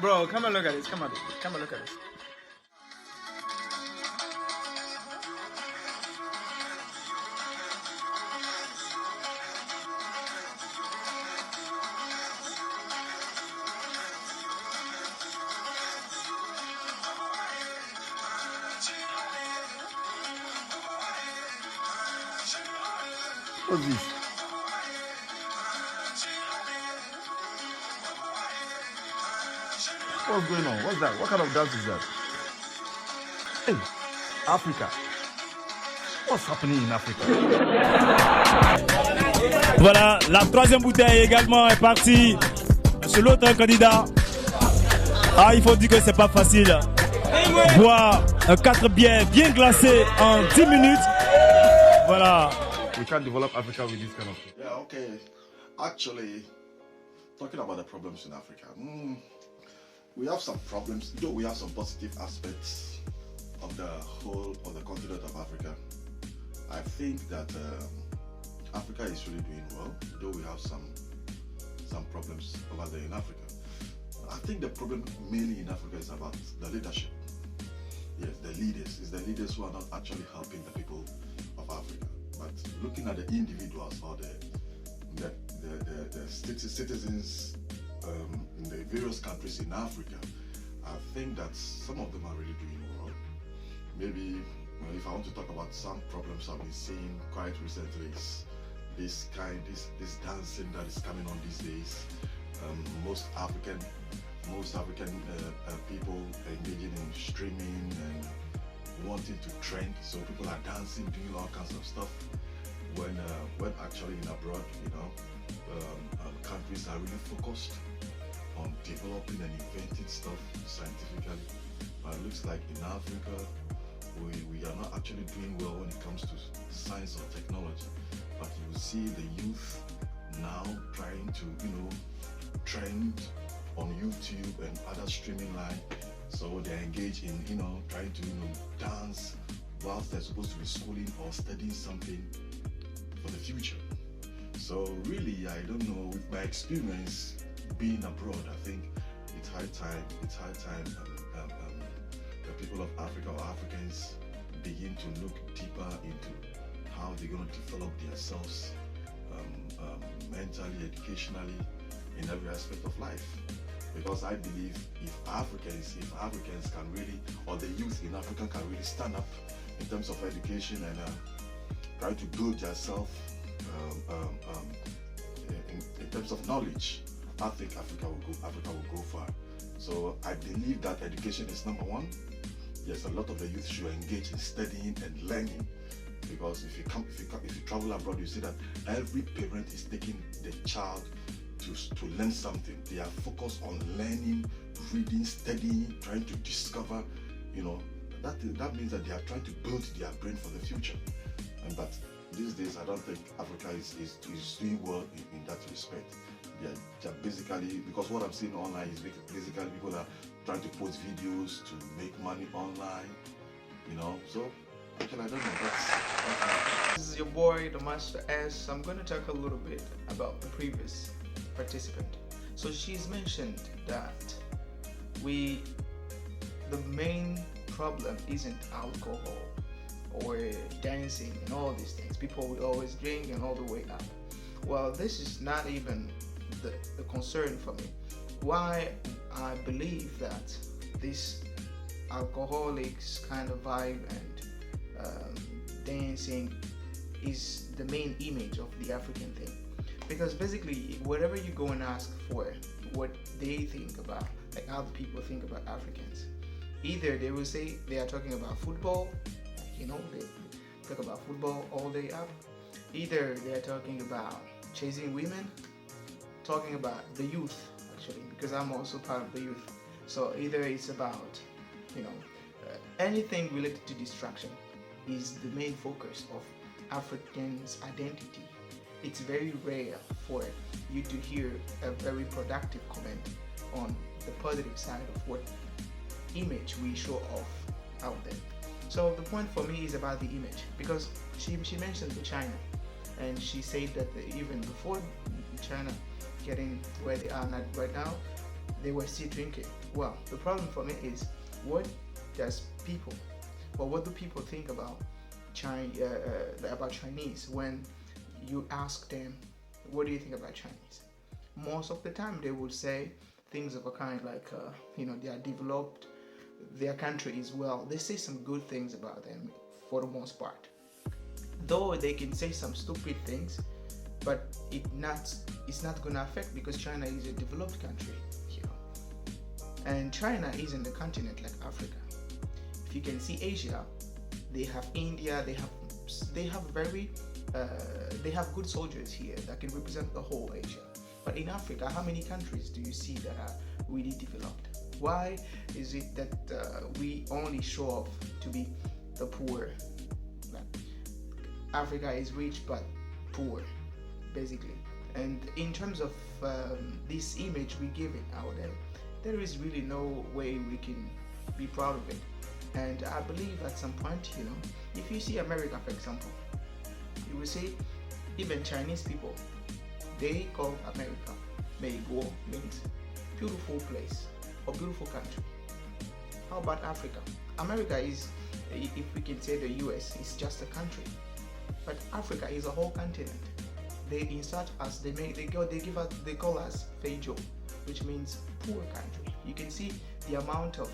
Bro, come and look at this. Come and look at this. What's this? What's going on? What's that? What kind of dance is that? Hey, Africa. What's happening in Africa? Voilà, la troisième bouteille également est partie sur l'autre candidat. Ah, il faut dire que c'est pas facile. Boire 4 bières bien glacées en 10 minutes. Voilà. We can't develop Africa with this kind of thing. Yeah, okay. Actually, talking about the problems in Africa, we have some problems, though we have some positive aspects of the whole of the continent of Africa. I think that Africa is really doing well, though we have some problems over there in Africa. I think the problem mainly in Africa is about the leadership. Yes, the leaders. It's the leaders who are not actually helping the people of Africa. But looking at the individuals or the citizens in the various countries in Africa, I think that some of them are really doing well. Maybe if I want to talk about some problems I've been seeing quite recently, is this dancing that is coming on these days. Most African people engaging in streaming and wanting to trend, so people are dancing, doing all kinds of stuff. When actually in abroad, countries are really focused on developing and inventing stuff scientifically. But it looks like in Africa, we are not actually doing well when it comes to science or technology. But you will see the youth now trying to, trend on YouTube and other streaming line. So they're engaged in, trying to, dance whilst they're supposed to be schooling or studying something for the future. So really, I don't know, with my experience being abroad, I think it's high time the people of Africa or Africans begin to look deeper into how they're going to develop themselves mentally, educationally, in every aspect of life. Because I believe if Africans can really, or the youth in Africa can really stand up in terms of education and try to build yourself in terms of knowledge, I think Africa will go far. So I believe that education is number one. Yes, a lot of the youth should engage in studying and learning, because if you travel abroad, you see that every parent is taking the child to learn something. They are focused on learning, reading, studying, trying to discover. That means that they are trying to build their brain for the future. But these days, I don't think Africa is doing well in that respect. They're basically, because what I'm seeing online is basically people are trying to post videos to make money online, so actually I don't know, that's This is your boy, the Master S. I'm going to talk a little bit about the previous participant. So she's mentioned that the main problem isn't alcohol or dancing and all these things. People will always drink and all the way up. Well, this is not even the concern for me. Why I believe that this alcoholics kind of vibe and dancing is the main image of the African thing. Because basically, whatever you go and ask for, what they think about, like how the people think about Africans, either they will say they are talking about football, they talk about football all day up. Either they are talking about chasing women, talking about the youth, actually, because I'm also part of the youth. So either it's about, anything related to distraction is the main focus of Africans' identity. It's very rare for you to hear a very productive comment on the positive side of what image we show off out there. So the point for me is about the image, because she mentioned China, and she said that even before China getting where they are right now, they were still drinking. Well, the problem for me is, what do people think about Chinese when you ask them, what do you think about Chinese? Most of the time they will say things of a kind like, they are developed, their country is well. They say some good things about them for the most part. Though they can say some stupid things, but it's not gonna affect, because China is a developed country, and China isn't a continent like Africa. If you can see Asia, they have India, they have good soldiers here that can represent the whole Asia. But in Africa, how many countries do you see that are really developed? Why is it that we only show off to be the poor? Africa is rich but poor, basically. And in terms of this image we give it out there is really no way we can be proud of it. And I believe at some point, if you see America, for example, you will see even Chinese people, they call America Meigo, means beautiful place or beautiful country. How about Africa? America is, if we can say the US, is just a country, but Africa is a whole continent. They insert us, they call us Feijo, which means poor country. You can see the amount of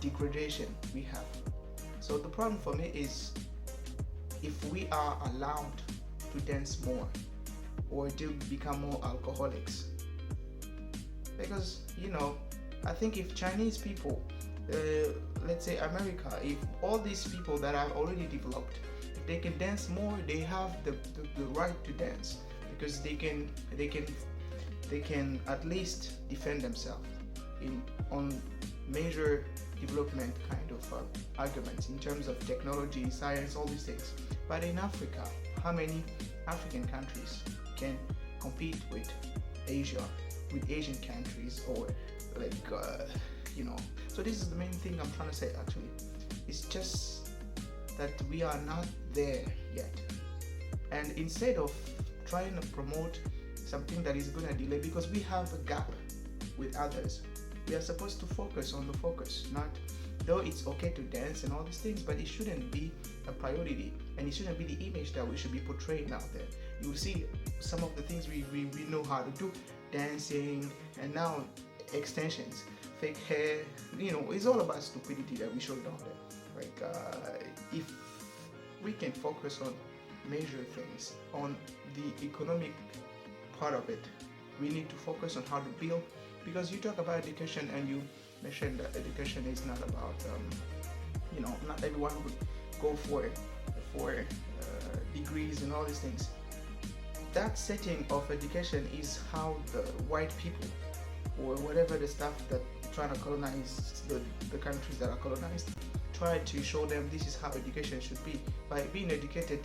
degradation we have. So the problem for me is, if we are allowed to dance more or to become more alcoholics, because I think if Chinese people, let's say America, if all these people that are already developed, if they can dance more, they have the right to dance, because they can at least defend themselves on major development kind of arguments in terms of technology, science, all these things. But in Africa, how many African countries can compete with Asia, with Asian countries, or so this is the main thing I'm trying to say actually. It's just that we are not there yet. And instead of trying to promote something that is going to delay, because we have a gap with others, we are supposed to focus on the focus, not, though it's okay to dance and all these things, but it shouldn't be a priority, and it shouldn't be the image that we should be portraying out there. You will see some of the things we know how to do, dancing, and now extensions, fake hair, it's all about stupidity that we show down there. If we can focus on major things, on the economic part of it, we need to focus on how to build, because you talk about education and you mentioned that education is not about, not everyone would go for degrees and all these things. That setting of education is how the white people, or whatever the stuff that trying to colonize the countries that are colonized, try to show them this is how education should be. By being educated,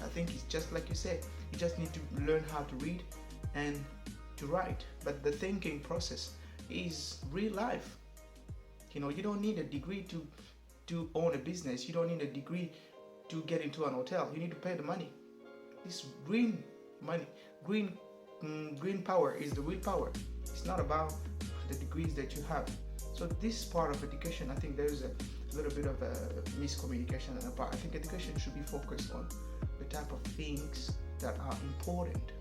I think it's just like you said, you just need to learn how to read and to write. But the thinking process is real life. You don't need a degree to own a business. You don't need a degree to get into an hotel. You need to pay the money. It's green money. Green power is the real power. It's not about the degrees that you have. So this part of education, I think there's a little bit of a miscommunication on the part. I think education should be focused on the type of things that are important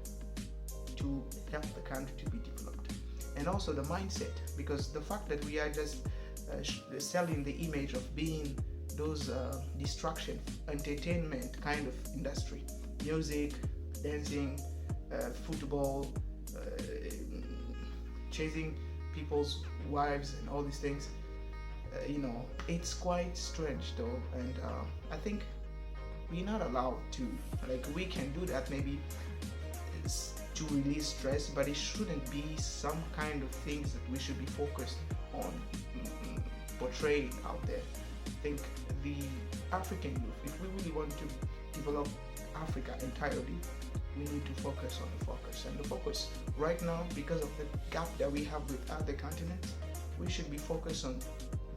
to help the country to be developed, and also the mindset, because the fact that we are just selling the image of being those distraction, entertainment kind of industry, music, dancing, football, chasing people's wives and all these things, it's quite strange though. And I think we're not allowed to, we can do that maybe to release stress, but it shouldn't be some kind of things that we should be focused on portraying out there. I think the African youth, if we really want to develop Africa entirely, we need to focus on the focus. And the focus right now, because of the gap that we have with other continents, we should be focused on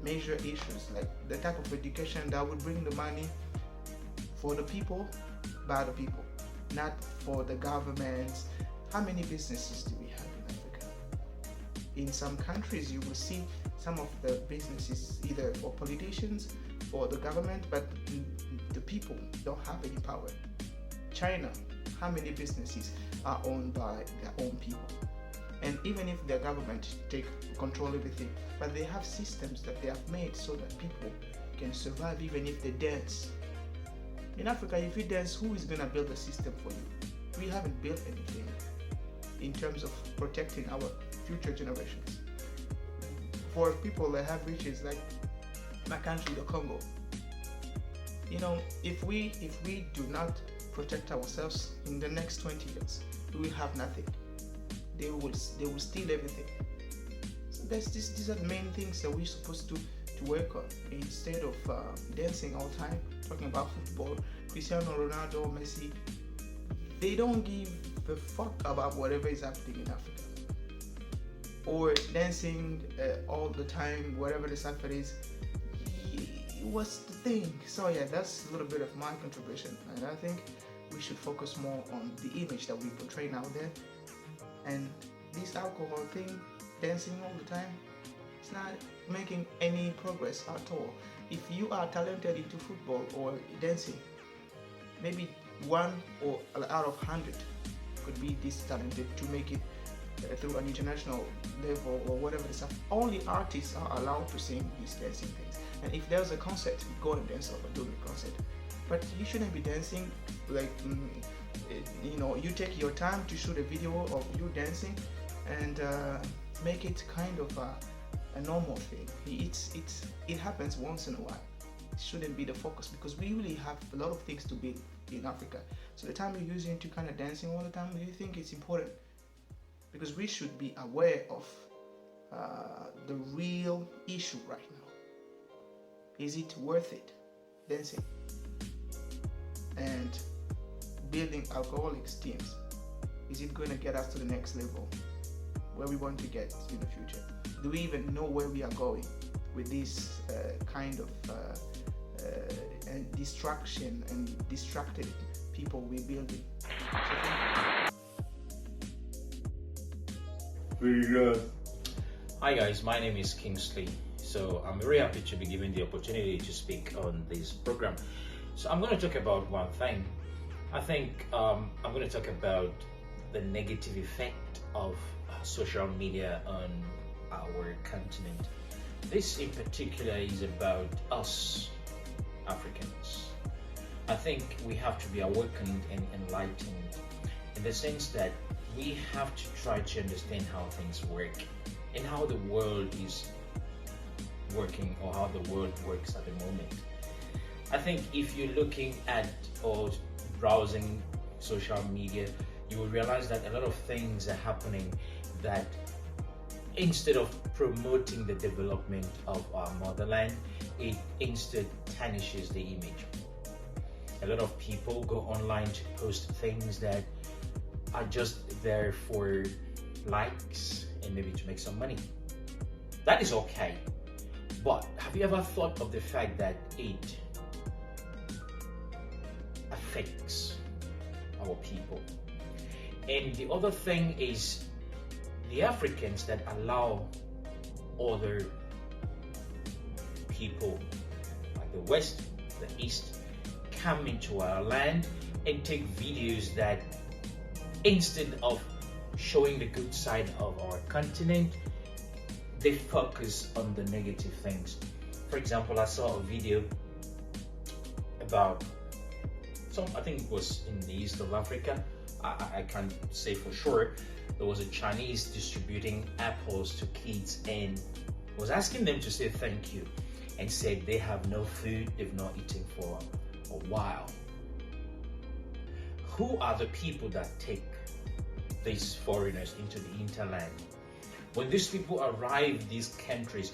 major issues, like the type of education that would bring the money for the people, by the people, not for the governments. How many businesses do we have in in some countries you will see some of the businesses either for politicians or the government, but the people don't have any power. China, how many businesses are owned by their own people? And even if their government take control everything, but they have systems that they have made so that people can survive even if they dance. In Africa, if you dance, who is going to build a system for you? We haven't built anything in terms of protecting our future generations. For people that have riches like my country, the Congo, if we do not protect ourselves in the next 20 years, we will have nothing. They will steal everything. So these are the main things that we're supposed to work on, instead of dancing all the time, talking about football. Cristiano Ronaldo, Messi, they don't give a fuck about whatever is happening in Africa, or dancing all the time, whatever the stuff it is. What's the thing? So yeah, that's a little bit of my contribution, and I think we should focus more on the image that we portray out there. And this alcohol thing, dancing all the time, it's not making any progress at all. If you are talented into football or dancing, maybe 1 or out of 100 could be this talented to make it through an international level or whatever the stuff. Only artists are allowed to sing these dancing things. And if there's a concert, go and dance over during the concert. But you shouldn't be dancing like, you take your time to shoot a video of you dancing and make it kind of a normal thing. It happens once in a while. It shouldn't be the focus, because we really have a lot of things to build in Africa. So the time you're using to kind of dancing all the time, do you think it's important? Because we should be aware of the real issue right now. Is it worth it, dancing and building alcoholics teams? Is it going to get us to the next level where we want to get in the future? Do we even know where we are going with this kind of distraction and distracted people we're building? Very good. Hi guys, my name is Kingsley. So I'm very happy to be given the opportunity to speak on this program. So I'm going to talk about one thing. I think I'm going to talk about the negative effect of social media on our continent. This in particular is about us Africans. I think we have to be awakened and enlightened in the sense that we have to try to understand how things work and how the world is working, or how the world works at the moment. I think if you're looking at or browsing social media, you will realize that a lot of things are happening that, instead of promoting the development of our motherland, it instead tarnishes the image. A lot of people go online to post things that are just there for likes and maybe to make some money. That is okay. But have you ever thought of the fact that it affects our people? And the other thing is the Africans that allow other people like the West, the East, come into our land and take videos that, instead of showing the good side of our continent, they focus on the negative things. For example, I saw a video about I think it was in the east of Africa. I can't say for sure. There was a Chinese distributing apples to kids and was asking them to say thank you, and said they have no food, they've not eaten for a while. Who are the people that take these foreigners into the hinterland? When these people arrive these countries,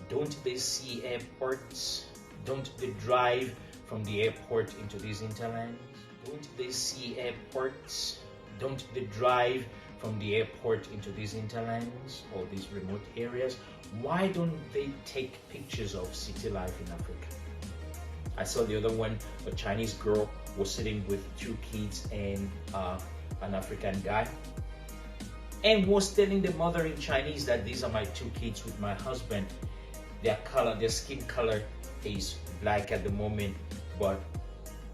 don't they see airports? Don't they drive from the airport into these hinterlands? Don't they see airports? Don't they drive from the airport into these hinterlands or these remote areas? Why don't they take pictures of city life in Africa? I saw the other one, a Chinese girl was sitting with 2 kids and an African guy. and was telling the mother in Chinese that these are my two kids with my husband. Their color, their skin color is black at the moment, but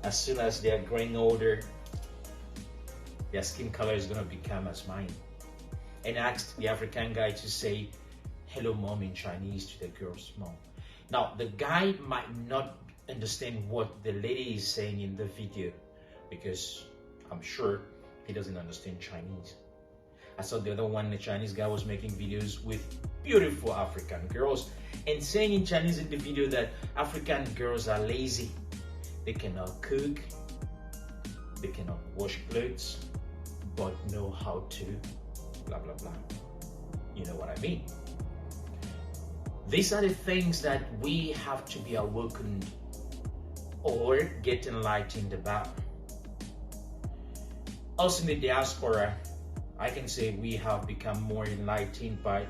as soon as they're growing older, their skin color is going to become as mine. And asked the African guy to say hello mom in Chinese to the girl's mom. Now the guy might not understand what the lady is saying in the video, because I'm sure he doesn't understand Chinese. I saw the other one, the Chinese guy was making videos with beautiful African girls and saying in Chinese in the video that African girls are lazy. They cannot cook, they cannot wash clothes, but know how to blah blah blah. You know what I mean? These are the things that we have to be awakened or get enlightened about. Also in the diaspora, I can say we have become more enlightened by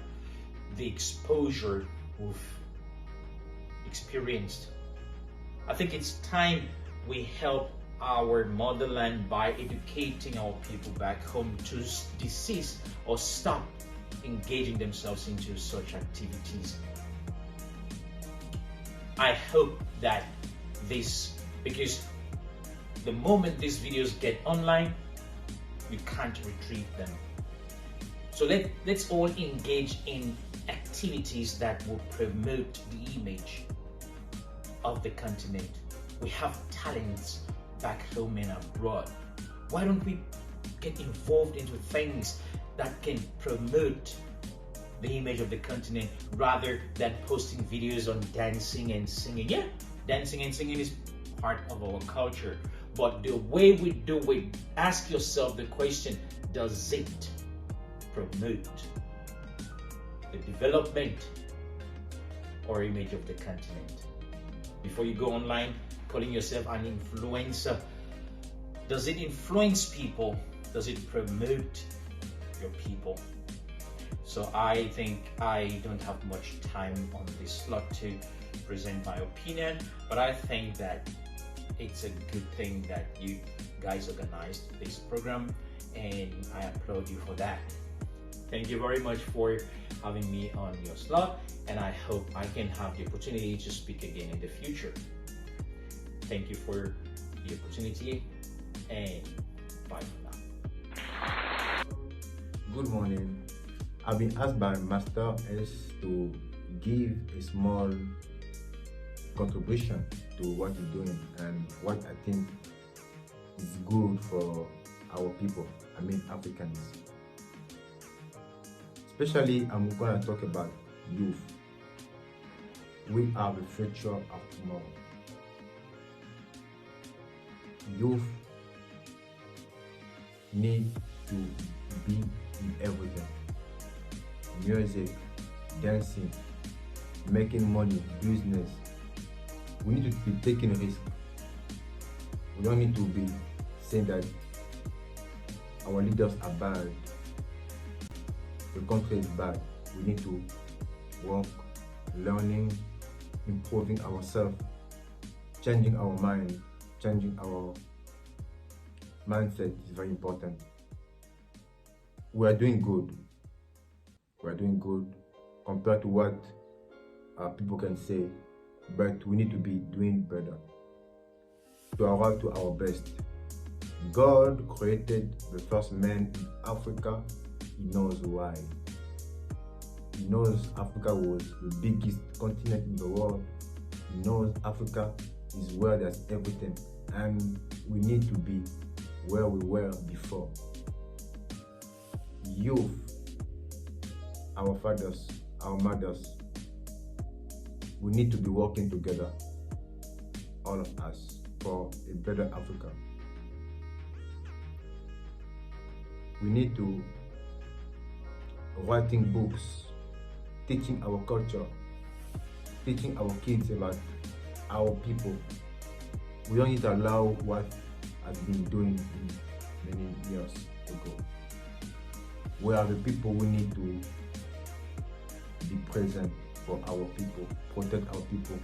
the exposure we've experienced. I think it's time we help our motherland by educating our people back home to desist or stop engaging themselves into such activities. I hope that because the moment these videos get online, you can't retrieve them. So let's all engage in activities that will promote the image of the continent. We have talents back home and abroad. Why don't we get involved into things that can promote the image of the continent rather than posting videos on dancing and singing? Yeah, dancing and singing is part of our culture, but the way we do it, ask yourself the question, does it promote the development or image of the continent? Before you go online calling yourself an influencer, does it influence people? Does it promote your people? So I think I don't have much time on this slot to present my opinion, but I think that it's a good thing that you guys organized this program, and I applaud you for that. Thank you very much for having me on your slot, and I hope I can have the opportunity to speak again in the future. Thank you for the opportunity, and bye for now. Good morning. I've been asked by Master S to give a small contribution to what he's doing and what I think is good for our people, I mean Africans. Especially, I'm going to talk about youth. We are the future of tomorrow. Youth need to be in everything. Music, dancing, making money, business. We need to be taking risk. We don't need to be saying that our leaders are bad, the country is bad. We need to work, learning, improving ourselves, changing our mind, changing our mindset is very important. We are doing good. We are doing good compared to what people can say, but we need to be doing better to arrive to our best. God created the first man in Africa. He knows why. He knows Africa was the biggest continent in the world. He knows Africa is where there's everything, and we need to be where we were before. Youth, our fathers, our mothers, we need to be working together, all of us, for a better Africa. We need to writing books, teaching our culture, teaching our kids about our people. We don't need to allow what has been doing many years ago. We are the people who need to be present for our people, protect our people.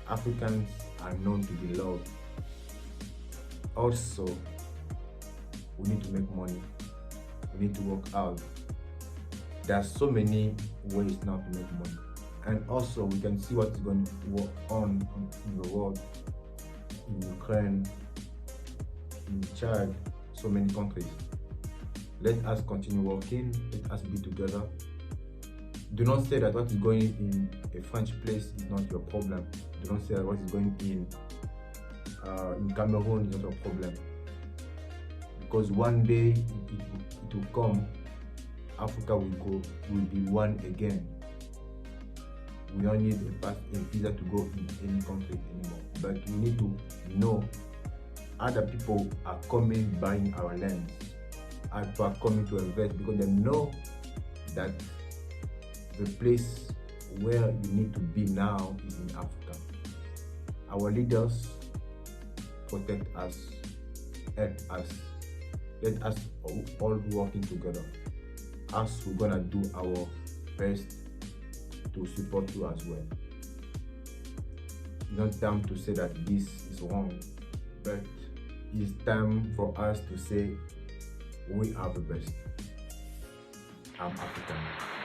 Africans are known to be loved. Also, we need to make money. We need to work hard. There are so many ways now to make money. And also we can see what is going on in the world, in Ukraine, in Chad, so many countries. Let us continue working, let us be together. Do not say that what is going in a French place is not your problem. Do not say that what is going in Cameroon is not your problem. Because one day it will come, Africa will be one again. We don't need a visa to go in any country anymore. But we need to know other people are coming buying our lands. Other people are coming to invest because they know that the place where you need to be now is in Africa. Our leaders protect us, help us. Let us all working together. Us, we're gonna do our best to support you as well. It's not time to say that this is wrong, but it's time for us to say we are the best. I'm African.